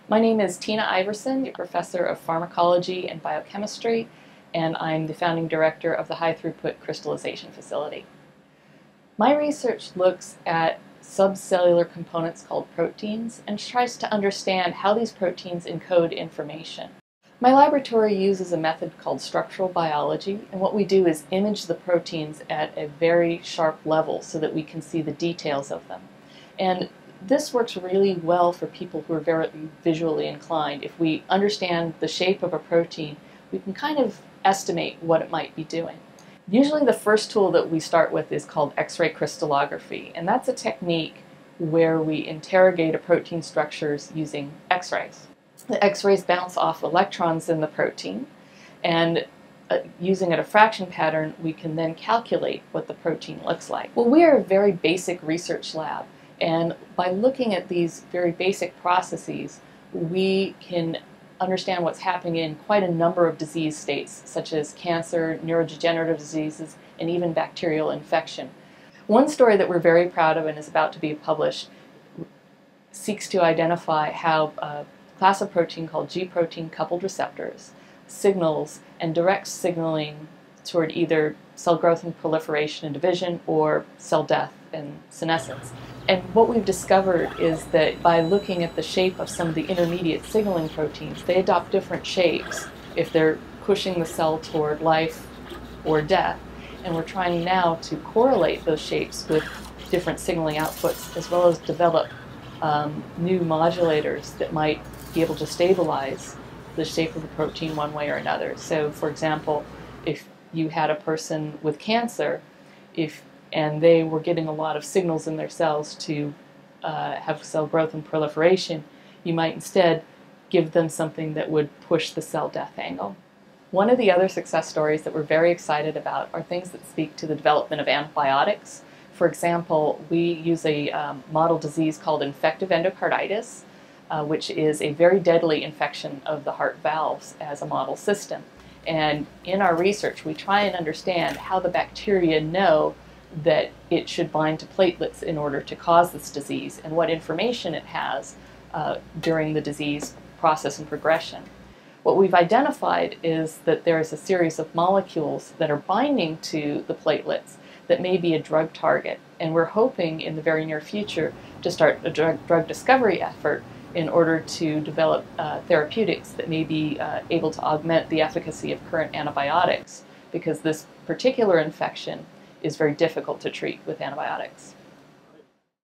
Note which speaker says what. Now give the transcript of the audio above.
Speaker 1: My name is Tina Iverson, a professor of Pharmacology and Biochemistry, and I'm the founding director of the High Throughput Crystallization Facility. My research looks at subcellular components called proteins and tries to understand how these proteins encode information. My laboratory uses a method called structural biology, and what we do is image the proteins at a very sharp level so that we can see the details of them. And this works really well for people who are very visually inclined. If we understand the shape of a protein, we can kind of estimate what it might be doing. Usually the first tool that we start with is called X-ray crystallography, and that's a technique where we interrogate a protein structures using X-rays. The X-rays bounce off electrons in the protein, and using a diffraction pattern, we can then calculate what the protein looks like. Well, we are a very basic research lab, and by looking at these very basic processes, we can understand what's happening in quite a number of disease states, such as cancer, neurodegenerative diseases, and even bacterial infection. One story that we're very proud of and is about to be published seeks to identify how a class of protein called G protein coupled receptors signals and directs signaling toward either cell growth and proliferation and division or cell death and senescence. And what we've discovered is that by looking at the shape of some of the intermediate signaling proteins, they adopt different shapes if they're pushing the cell toward life or death. And we're trying now to correlate those shapes with different signaling outputs, as well as develop new modulators that might be able to stabilize the shape of the protein one way or another. So, for example, if you had a person with cancer, and they were getting a lot of signals in their cells to have cell growth and proliferation, you might instead give them something that would push the cell death angle. One of the other success stories that we're very excited about are things that speak to the development of antibiotics. For example, we use a model disease called infective endocarditis, which is a very deadly infection of the heart valves as a model system. And in our research, we try and understand how the bacteria know that it should bind to platelets in order to cause this disease, and what information it has during the disease process and progression. What we've identified is that there is a series of molecules that are binding to the platelets that may be a drug target, and we're hoping in the very near future to start a drug discovery effort in order to develop therapeutics that may be able to augment the efficacy of current antibiotics, because this particular infection is very difficult to treat with antibiotics.